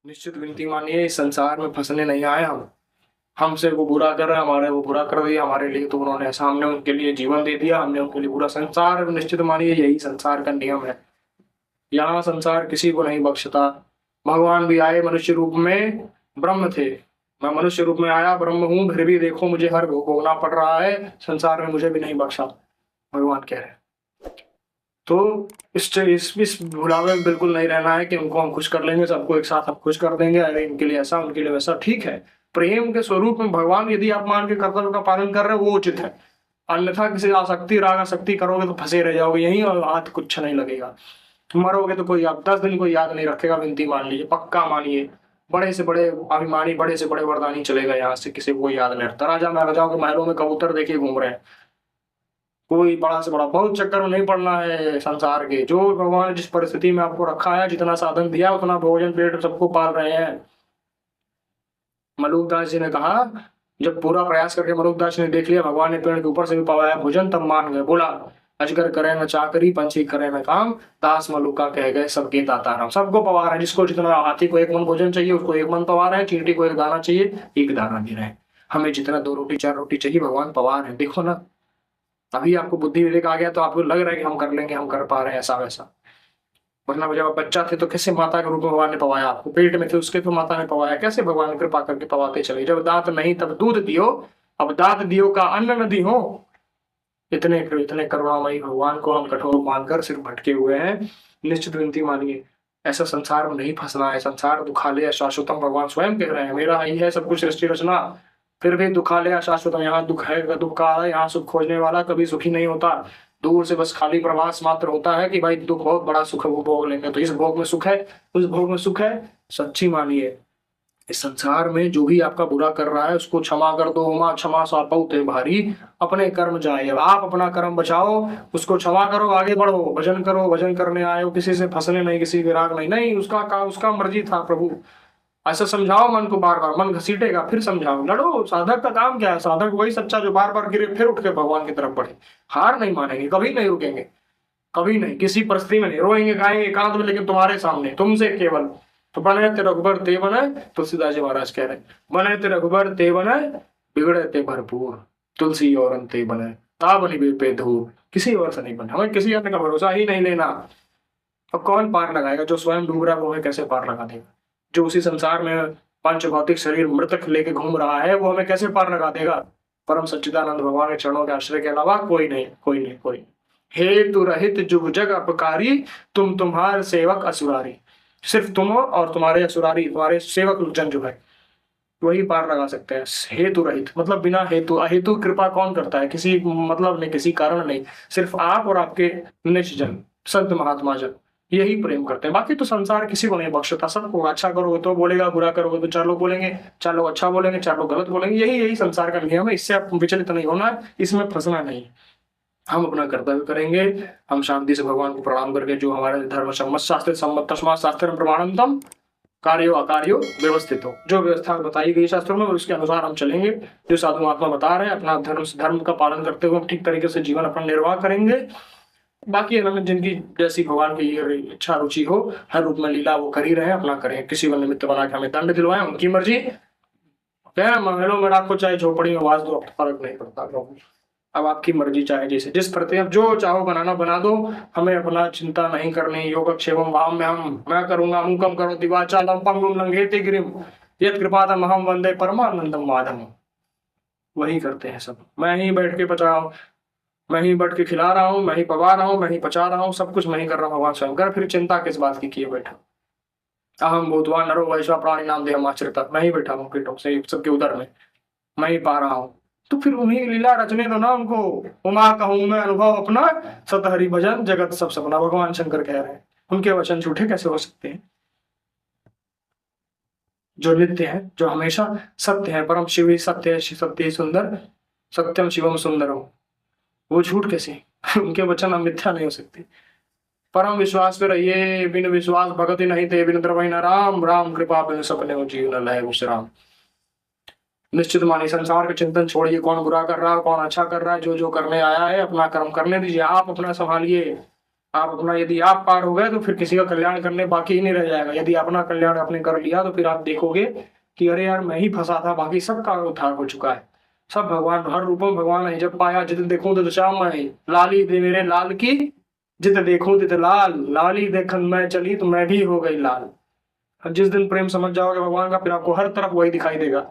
निश्चित विनती मानिए, इस संसार में फंसने नहीं आए हम। हमसे वो बुरा कर रहे हैं, हमारे वो बुरा कर दिया हमारे लिए, तो उन्होंने ऐसा, हमने उनके लिए जीवन दे दिया, हमने उनके लिए पूरा संसार। निश्चित मानिए यही संसार का नियम है। यहाँ संसार किसी को नहीं बख्शता। भगवान भी आए मनुष्य रूप में, ब्रह्म थे। मैं मनुष्य रूप में आया, ब्रह्म हूँ, फिर भी देखो मुझे हर भोगना पड़ रहा है संसार में, मुझे भी नहीं बख्शा, भगवान कह रहे हैं। तो इस भुलावे में बिल्कुल नहीं रहना है कि उनको हम खुश कर लेंगे, सबको एक साथ हम खुश कर देंगे, अरे इनके लिए ऐसा उनके लिए वैसा। ठीक है, प्रेम के स्वरूप में भगवान यदि आप मान के कर्तव्य का पालन कर रहे हो वो उचित है। अन्यथा किसी आसक्ति राग आसक्ति करोगे तो फंसे रह जाओगे यहीं, और हाथ कुछ नहीं लगेगा। मरोगे तो कोई आप 10 दिन कोई याद नहीं रखेगा। विनती मान लीजिए, पक्का मानिए। बड़े से बड़े अभिमानी, बड़े से बड़े वरदानी चले गए यहाँ से, किसी को कोई याद नहीं रखता। राजा महाराजाओं के महलों में कबूतर देखिए घूम रहे हैं। कोई बड़ा से बड़ा, बहुत चक्कर में नहीं पड़ना है संसार के। जो भगवान ने जिस परिस्थिति में आपको रखा है, जितना साधन दिया, उतना भोजन पेट सबको पाल रहे हैं। मलुकदास जी ने कहा, जब पूरा प्रयास करके मलुकदास जी ने देख लिया भगवान ने पेड़ के ऊपर से भी पवाया भोजन, तब मान गए। बोला, अजगर करे न चाकरी, पंछी करे न काम, दास मलुका कह गए सबके दाता राम। सबको पवा रहे हैं, जिसको जितना, हाथी को 1 मन भोजन चाहिए उसको 1 मन पवा रहे हैं, चींटी को 1 दाना चाहिए 1 दाना दे रहे हैं। हमें जितना 2 रोटी 4 रोटी चाहिए भगवान पवा रहे हैं। देखो ना, अभी आपको बुद्धि विवेक आ गया तो आपको लग रहा है कि हम कर लेंगे, हम कर पा रहे हैं ऐसा वैसा। वरना जब आप बच्चा थे तो कैसे माता के रूप में भगवान ने पवाया, आपको पेट में थे उसके तो माता ने पवाया, कैसे भगवान ने कृपा करके पवाते चले। जब दांत नहीं तब दूध दियो, अब दांत दियो का अन्न न दी हो। इतने इतने करुणामयी भगवान को हम कठोर मानकर सिर्फ भटके हुए हैं। निश्चित विनती मानिए, ऐसा संसार में नहीं फंसना है। संसार दुखालय शाश्वतम, भगवान स्वयं कह रहे हैं, मेरा ही है सब कुछ सृष्टि रचना, फिर भी दुखालय शाश्वतम। यहाँ दुख है, दुख का है, यहाँ सुख खोजने वाला कभी सुखी नहीं होता। दूर से बस खाली प्रवास मात्र होता है कि भाई दुख बहुत बड़ा सुख है, वो भोग लेंगे, तो इस भोग में सुख है, उस भोग में सुख है। सच्ची मानिए, इस संसार में जो भी आपका बुरा कर रहा है उसको क्षमा कर दो। माँ क्षमा सापौ ते भारी, अपने कर्म जाए। अब आप अपना कर्म बचाओ, उसको क्षमा करो, आगे बढ़ो, भजन करो। भजन करने आए हो, किसी से फंसने नहीं, किसी विराग नहीं, नहीं उसका मर्जी था प्रभु। ऐसा समझाओ मन को, बार बार मन घसीटेगा फिर समझाओ, लड़ो। साधक का काम क्या है? साधक वही सच्चा जो बार बार गिरे फिर उठ के भगवान की तरफ बढ़े। हार नहीं मानेंगे, कभी नहीं रुकेंगे, कभी नहीं, किसी परिस्थिति में नहीं। रोएंगे गाएंगे एकांत में, लेकिन तुम्हारे सामने, तुमसे केवल। तो बने ते रघुबर ते बने, तुलसीदास जी महाराज कह रहे हैं, बने ते रघुबर ते बने, बिगड़े ते भरपूर, तुलसी और ते बने, ताब निबे पे धूप। किसी और से नहीं बने, हमें किसी अन्य का भरोसा ही नहीं लेना। अब कौन पार लगाएगा? जो स्वयं डूब रहा है वो हमें कैसे पार लगा देगा? जो उसी संसार में पंच भौतिक शरीर मृतक लेके घूम रहा है वो हमें कैसे पार लगा देगा? परम सच्चिदानंद भगवान के चरणों के आश्रय के अलावा कोई नहीं, कोई नहीं, कोई नहीं। हेतु रहित जुग जग अपकारी, तुम तुम्हारे सेवक असुरारी। सिर्फ तुम हो और तुम्हारे असुरारी, तुम्हारे सेवक जन जो है वही पार लगा सकते हैं। हेतु रहित मतलब बिना हेतु। अहेतु कृपा कौन करता है? किसी मतलब नहीं, किसी कारण नहीं, सिर्फ आप और आपके निज जन, संत महात्मा जन, यही प्रेम करते हैं। बाकी तो संसार किसी को नहीं बख्शता। सबको अच्छा करोगे तो बोलेगा, बुरा करोगे तो 4 लोग बोलेंगे, 4 लोग अच्छा बोलेंगे, 4 लोग गलत बोलेंगे। यही यही संसार का नियम है। इससे आप विचलित नहीं होना है, इसमें फंसना नहीं। हम अपना कर्तव्य करेंगे, हम शांति से भगवान को प्रणाम करके, जो हमारे धर्म सम्मत शास्त्र सम्मत तस्मात् शास्त्रम प्रमाणम कार्यो अकार्यो व्यवस्थित हो, जो व्यवस्था बताई गई शास्त्रों में उसके अनुसार हम चलेंगे। जो साधु महात्मा बता रहे हैं, अपना धर्म का पालन करते हुए हम ठीक तरीके से जीवन अपना निर्वाह करेंगे। बाकी हमें जिनकी जैसी भगवान की इच्छा रुचि हो, हर रूप में लीला वो कर ही रहे हैं, अपना करें। किसी को निमित्त बना के हमें दंड दिलवाएं, उनकी मर्जी। क्या महलों में राखो चाहे झोपड़ी में वास दो, अब फर्क नहीं पड़ता प्रभु। अब आपकी मर्जी, चाहे जैसे जिस प्रति अब जो चाहो बनाना बना दो। हमें अपना चिंता नहीं करनी। योगक्षेमम वाम में हम, मैं करूंगा, मूकम करो दिवाचालम पंगुम लंघेते गिरिम, यत् कृपातम अहम वंदे परमानंदम माधवम। वही करते हैं सब। मैं ही बैठ के पचा रहा हूँ, मैं ही बैठ के खिला रहा हूँ, मैं ही पवा रहा हूँ, मैं ही पचा रहा हूँ, सब कुछ मैं ही कर रहा हूँ। भगवान स्वयं कर, फिर चिंता किस बात की किए बैठा? अहम भूतवान नरो वैश्वा प्राणी नाम देहम आश्रिता, मैं ही बैठा हूँ पेटों से सबके उदर में, मैं ही पा रहा हूँ। तो फिर उन्हीं लीला रचने दो ना उनको। उमा कहूं मैं अनुभव अपना, सत हरि भजन जगत सब सपना। भगवान शंकर कह रहे हैं, उनके वचन झूठे कैसे हो सकते हैं? जो नित्य है, जो हमेशा सत्य है, परम शिव ही सत्य है, सत्य ही सुंदर, सत्यम शिवम सुंदरम, वो झूठ कैसे? उनके वचन हम मिथ्या नहीं हो सकते। परम विश्वास पे रहिए, बिन विश्वास भगति नहीं थे, बिन द्रवहि न राम, राम कृपा बिन सपने हो जीव न लय विश्राम। निश्चित मानिए, संसार के चिंतन छोड़िए, कौन बुरा कर रहा है, कौन अच्छा कर रहा है। जो जो करने आया है अपना कर्म करने दीजिए, आप अपना संभालिए। आप अपना, यदि आप पार हो गए तो फिर किसी का कल्याण करने बाकी ही नहीं रह जाएगा। यदि अपना कल्याण आपने कर लिया तो फिर आप देखोगे कि अरे यार मैं ही फंसा था, बाकी सबका उद्धार हो चुका है। सब भगवान, हर रूप में भगवान है। जब पाया जित देखूं तित श्याम मैं, लाली दे मेरे लाल की, जित देखूं तित लाल, लाली देखन मैं चली तो मैं भी हो गई लाल। जिस दिन प्रेम समझ जाओगे भगवान का, फिर आपको हर तरफ वही दिखाई देगा।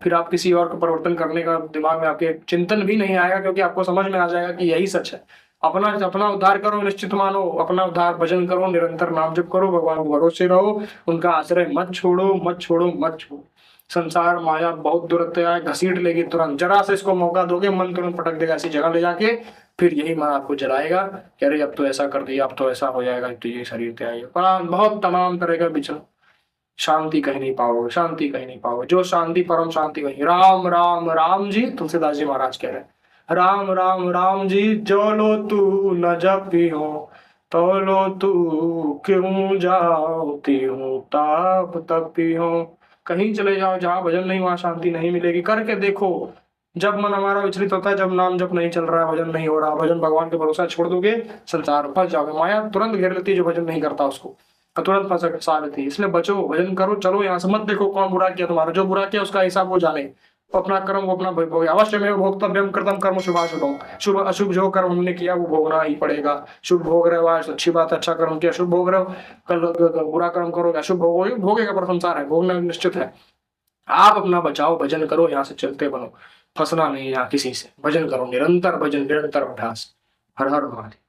फिर आप किसी और को परिवर्तन करने का दिमाग में आपके चिंतन भी नहीं आएगा, क्योंकि आपको समझ में आ जाएगा कि यही सच है। अपना अपना उद्धार करो, निश्चित मानो अपना उद्धार, भजन करो, निरंतर नाम जप करो, भगवान को भरोसे रहो, उनका आश्रय मत छोड़ो, मत छोड़ो, मत छोड़ो। संसार माया बहुत दुरत्या है, घसीट लेगी तुरंत। जरा से इसको मौका दोगे, मन तुरंत पटक देगा ऐसी जगह ले जाके। फिर यही मन आपको जलाएगा कि अरे अब तो ऐसा कर दिया, अब तो ऐसा हो जाएगा, अब तो ये शरीर त्याग, पर बहुत तमाम तरह का विचलन। शांति कहीं नहीं पाओगे, शांति कहीं नहीं पाओगे। जो शांति, परम शांति वही। राम राम राम जी, तुलसीदास जी महाराज कह रहे हैं, राम राम राम जी, जो लो तू न जपियो, तो लो तू क्यों जाती हूँ ताप तपियो। कहीं चले जाओ, जहाँ भजन नहीं वहां शांति नहीं मिलेगी। करके देखो, जब मन हमारा विचलित होता है, जब नाम जब नहीं चल रहा है, भजन नहीं हो रहा, भजन भगवान के भरोसा छोड़ दोगे, संसार फंस जाओगे। माया तुरंत घेर लेती है जो भजन नहीं करता उसको, तुरंत फंसा लेती है। इसलिए बचो, भजन करो, चलो यहाँ से, मत देखो कौन बुरा किया तुम्हारा। जो बुरा किया उसका हिसाब वो जाने, वो अपना कर्म वो अपना भोगे। अवश्य में भोक्तव्यम कृतम कर्म शुभाशुभम, शुभ अशुभ जो कर्म हमने किया वो भोगना ही पड़ेगा। शुभ भोग रहे हो आज, अच्छी बात, अच्छा कर्म किया, शुभ भोग रहे हो, कल बुरा कर्म करोगे, अशुभ भोगोगे, भोगेगा, पर संसार है, भोगना निश्चित है। आप अपना बचाओ, भजन करो, यहाँ से चलते बनो, फंसना नहीं यहाँ किसी से। भजन करो, निरंतर भजन, निरंतर अभ्यास। हर हर महादेव।